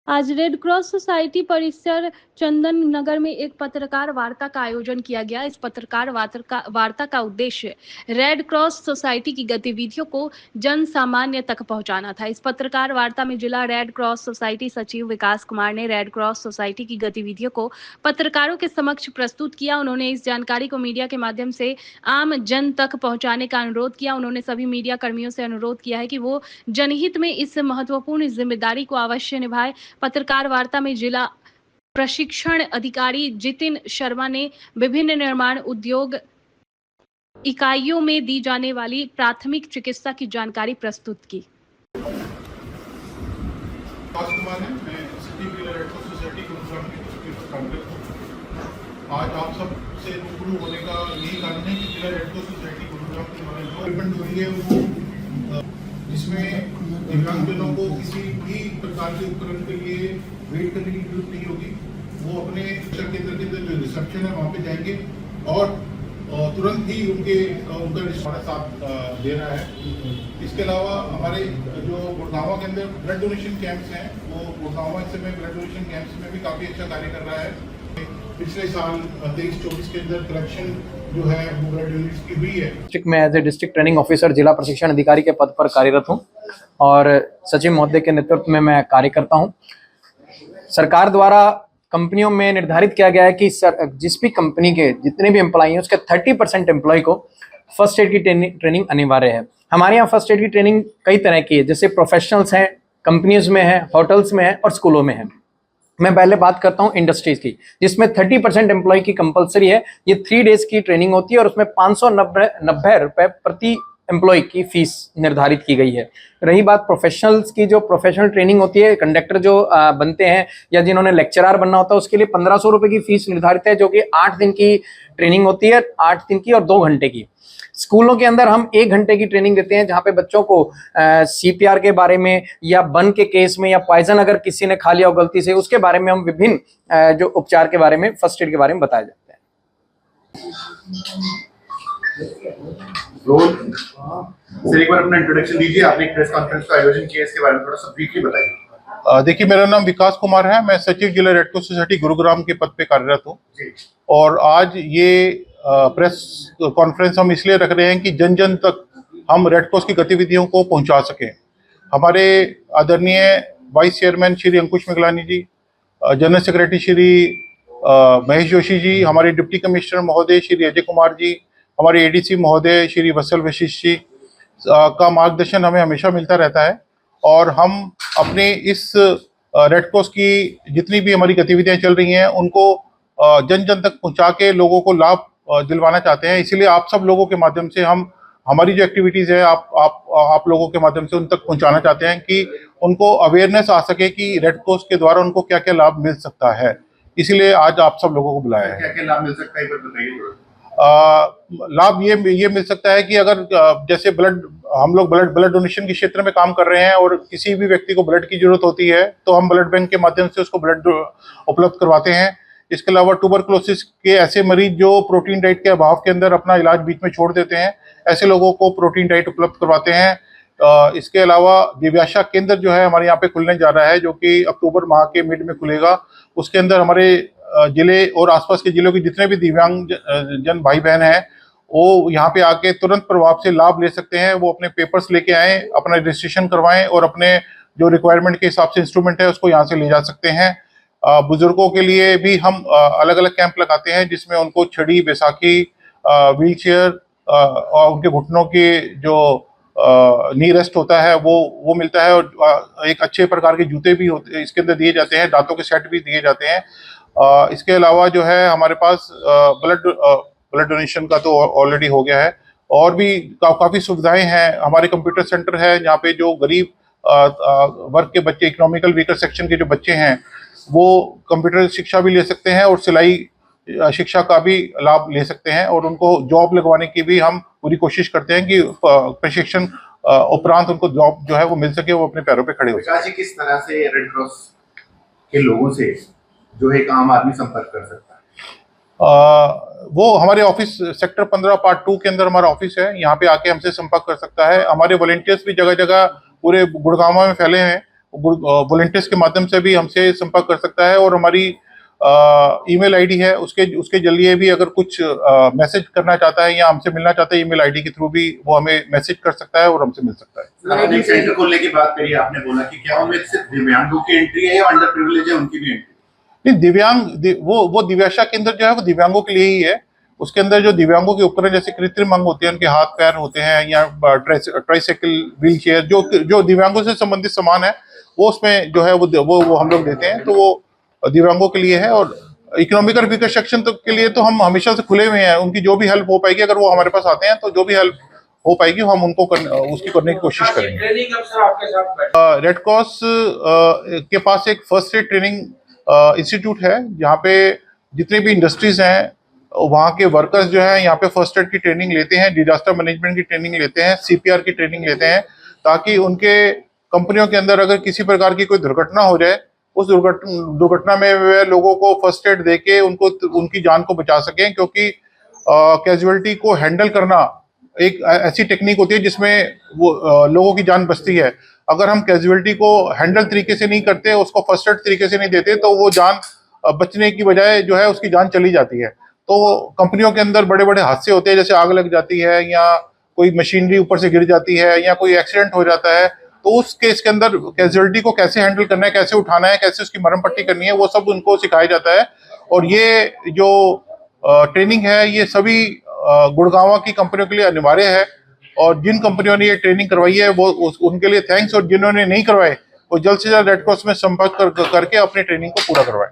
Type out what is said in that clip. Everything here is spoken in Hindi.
आज रेड क्रॉस सोसाइटी परिसर चंदन नगर में एक पत्रकार वार्ता का आयोजन किया गया। इस पत्रकार वार्ता का उद्देश्य रेड क्रॉस सोसाइटी की गतिविधियों को जन सामान्य तक पहुंचाना था। इस पत्रकार वार्ता में जिला रेड क्रॉस सोसाइटी सचिव विकास कुमार ने रेड क्रॉस सोसाइटी की गतिविधियों को पत्रकारों के समक्ष प्रस्तुत किया। उन्होंने इस जानकारी को मीडिया के माध्यम से आम जन तक पहुंचाने का अनुरोध किया। उन्होंने सभी मीडिया कर्मियों से अनुरोध किया है कि वो जनहित में इस महत्वपूर्ण जिम्मेदारी को अवश्य निभाए। पत्रकार वार्ता में जिला प्रशिक्षण अधिकारी जितिन शर्मा ने विभिन्न निर्माण उद्योग इकाइयों में दी जाने वाली प्राथमिक चिकित्सा की जानकारी प्रस्तुत की। आज आप सब से रूबरू होने का यही कारण है कि जिला रेड क्रॉस सोसाइटी गुरुग्राम की डेवलपमेंट हुई है वो जिसमें दिव्यांगजनों को किसी भी प्रकार के उपकरण के लिए वेट करने की जरूरत नहीं होगी। वो अपने शिक्षा केंद्र के अंदर जो रिसेप्शन है वहाँ पे जाएंगे और तुरंत ही उनका साथ दे रहा है। इसके अलावा हमारे जो गुड़गांव के अंदर ब्लड डोनेशन कैंप्स हैं वो गुड़गांव इस समय ब्लड डोनेशन कैंप्स में भी काफ़ी अच्छा कार्य कर रहा है। पिछले साल 23-24 के अंदर कलेक्शन जो है वो ब्लड यूनिट्स की हुई है। डिस्ट्रिक्ट में as a district training officer जिला प्रशिक्षण अधिकारी के पद पर कार्यरत हूं और सचिव महोदय के नेतृत्व में मैं कार्य करता हूं। सरकार द्वारा कंपनियों में निर्धारित किया गया है कि जिस भी कंपनी के जितने भी एम्प्लॉय हैं उसके 30% एम्प्लॉय को फर्स्ट एड की ट्रेनिंग अनिवार्य है। हमारे यहाँ फर्स्ट एड की ट्रेनिंग कई तरह की है, जैसे प्रोफेशनल्स हैं, कंपनीज में है, होटल्स में है और स्कूलों में है। मैं पहले बात करता हूं इंडस्ट्रीज की, जिसमें 30% एम्प्लॉय की कंपलसरी है। ये 3 डेज की ट्रेनिंग होती है और उसमें 590 रुपए प्रति एम्प्लॉय की फीस निर्धारित की गई है। रही बात प्रोफेशनल्स की, जो प्रोफेशनल ट्रेनिंग होती है, कंडक्टर जो बनते हैं या जिन्होंने लेक्चरर बनना होता है उसके लिए 1500 रुपए की फीस निर्धारित है, जो कि 8 दिन की ट्रेनिंग होती है, 8 दिन की और 2 घंटे की। स्कूलों के अंदर हम 1 घंटे की ट्रेनिंग देते हैं, जहां पे बच्चों को CPR के बारे में या बर्न के केस में या पॉइजन अगर किसी ने खा लिया हो गलती से, उसके बारे में हम विभिन्न जो उपचार के बारे में, फर्स्ट एड के बारे में बताया जाता है। सर एक बार अपना इंट्रोडक्शन दीजिए। आपने एक प्रेस कॉन्फ्रेंस का आयोजन किया, इसके बारे में थोड़ा सा ब्रीफली बताइए। देखिए, मेरा नाम विकास कुमार है, मैं सचिव जिला रेड क्रॉस सोसाइटी गुरुग्राम के पद पे कार्यरत हूँ और आज ये प्रेस कॉन्फ्रेंस हम इसलिए रख रहे हैं कि जन जन तक हम रेड क्रॉस की गतिविधियों को पहुंचा सकें। हमारे आदरणीय वाइस चेयरमैन श्री अंकुश मिगलानी जी, जनरल सेक्रेटरी श्री महेश जोशी जी, हमारे डिप्टी कमिश्नर महोदय श्री अजय कुमार जी, हमारे ADC महोदय श्री वत्सल वशिष्ठ जी का मार्गदर्शन हमें हमेशा मिलता रहता है और हम अपने इस रेड क्रॉस की जितनी भी हमारी गतिविधियां चल रही हैं उनको जन जन तक पहुंचा के लोगों को लाभ दिलवाना चाहते हैं। इसीलिए आप सब लोगों के माध्यम से हम हमारी जो एक्टिविटीज़ है आप लोगों के माध्यम से उन तक पहुंचाना चाहते हैं कि उनको अवेयरनेस आ सके कि रेड क्रॉस के द्वारा उनको क्या क्या लाभ मिल सकता है। इसीलिए आज आप सब लोगों को बुलाया है। क्या क्या लाभ मिल सकता है बताइए। लाभ ये मिल सकता है कि अगर जैसे हम लोग ब्लड डोनेशन के क्षेत्र में काम कर रहे हैं और किसी भी व्यक्ति को ब्लड की जरूरत होती है तो हम ब्लड बैंक के माध्यम से उसको ब्लड उपलब्ध करवाते हैं। इसके अलावा ट्यूबरकुलोसिस के ऐसे मरीज जो प्रोटीन डाइट के अभाव के अंदर अपना इलाज बीच में छोड़ देते हैं, ऐसे लोगों को प्रोटीन डाइट उपलब्ध करवाते हैं। इसके अलावा दिव्याशा केंद्र जो है हमारे यहाँ पे खुलने जा रहा है, जो कि अक्टूबर माह के मिड में खुलेगा। उसके अंदर हमारे जिले और आसपास के जिलों के जितने भी दिव्यांग जन भाई बहन हैं वो यहाँ पे आके तुरंत प्रभाव से लाभ ले सकते हैं। वो अपने पेपर्स लेके आएँ, अपना रजिस्ट्रेशन करवाएं और अपने जो रिक्वायरमेंट के हिसाब से इंस्ट्रूमेंट है उसको यहाँ से ले जा सकते हैं। बुजुर्गों के लिए भी हम अलग अलग कैंप लगाते हैं जिसमें उनको छड़ी, बैसाखी, व्हील चेयर और उनके घुटनों की जो नी रेस्ट होता है वो मिलता है और एक अच्छे प्रकार के जूते भी होते इसके अंदर दिए जाते हैं, दांतों के सेट भी दिए जाते हैं। इसके अलावा जो है हमारे पास ब्लड डोनेशन का तो ऑलरेडी हो गया है और भी काफ़ी सुविधाएं हैं। हमारे कंप्यूटर सेंटर है जहाँ पे जो गरीब वर्ग के बच्चे, इकोनॉमिकल वीकर सेक्शन के जो बच्चे हैं वो कंप्यूटर शिक्षा भी ले सकते हैं और सिलाई शिक्षा का भी लाभ ले सकते हैं और उनको जॉब लगवाने की भी हम पूरी कोशिश करते हैं कि प्रशिक्षण उपरांत उनको जॉब जो है वो मिल सके, वो अपने पैरों पे खड़े हो सके। किस तरह से रेड क्रॉस के लोगों से जो एक आम आदमी संपर्क कर सकता है? वो हमारे ऑफिस सेक्टर 15 पार्ट 2 के अंदर हमारा ऑफिस है, यहाँ पे आके हमसे संपर्क कर सकता है। हमारे वॉलंटियर्स भी जगह जगह पूरे गुड़गांव में फैले हैं, वॉलंटियर्स के माध्यम से भी हमसे संपर्क कर सकता है। और हमारी ईमेल आईडी है, उसके जरिए भी अगर कुछ मैसेज करना चाहता है या हमसे मिलना चाहता है, ईमेल आईडी के थ्रू भी वो हमें मैसेज कर सकता है और हमसे मिल सकता है। आपने सेंटर खोलने की बात करी, आपने बोला कि क्या उनमें सिर्फ दिव्यांगों की एंट्री है या अंडर प्रिविलेज है उनकी भी एंट्री? नहीं, वो दिव्याशा केंद्र जो है वो दिव्यांगों के लिए ही है। उसके अंदर जो दिव्यांगों के उपकरण जैसे कृत्रिम अंग होते हैं, उनके हाथ पैर होते हैं या ट्राइसाइकिल, व्हील चेयर, जो दिव्यांगों से संबंधित सामान है वो उसमें जो है वो हम लोग देते हैं। तो वो दिव्यांगों के लिए है। और इकोनॉमिकल वीकर सेक्शन तो के लिए तो हम हमेशा से खुले हुए हैं। उनकी जो भी हेल्प हो पाएगी, अगर वो हमारे पास आते हैं तो जो भी हेल्प हो पाएगी हम उनको उसकी करने की कोशिश करेंगे। ट्रेनिंग अफसर आपके साथ रेड क्रॉस के पास एक फर्स्ट एड ट्रेनिंग इंस्टीट्यूट है, जहाँ पे जितने भी इंडस्ट्रीज हैं वहाँ के वर्कर्स जो है यहाँ पे फर्स्ट एड की ट्रेनिंग लेते हैं, डिजास्टर मैनेजमेंट की ट्रेनिंग लेते हैं, सीपीआर की ट्रेनिंग लेते हैं, ताकि उनके कंपनियों के अंदर अगर किसी प्रकार की कोई दुर्घटना हो जाए, उस दुर्घटना में वे लोगों को फर्स्ट एड देके उनकी जान को बचा सकें। क्योंकि कैजुअलिटी को हैंडल करना एक ऐसी टेक्निक होती है जिसमें वो लोगों की जान बचती है। अगर हम कैजुअलिटी को हैंडल तरीके से नहीं करते, उसको फर्स्ट एड तरीके से नहीं देते, तो वो जान बचने की बजाय जो है उसकी जान चली जाती है। तो कंपनियों के अंदर बड़े बड़े हादसे होते हैं, जैसे आग लग जाती है या कोई मशीनरी ऊपर से गिर जाती है या कोई एक्सीडेंट हो जाता है, तो उस केस के अंदर कैजुअलिटी को कैसे हैंडल करना है, कैसे उठाना है, कैसे उसकी मरहम पट्टी करनी है, वो सब उनको सिखाया जाता है। और ये जो ट्रेनिंग है ये सभी गुड़गांव की कंपनियों के लिए अनिवार्य है। और जिन कंपनियों ने ये ट्रेनिंग करवाई है वो उनके लिए थैंक्स, और जिन्होंने नहीं करवाए वो जल्द से जल्द रेड क्रॉस में संपर्क करके अपनी ट्रेनिंग को पूरा करवाएं।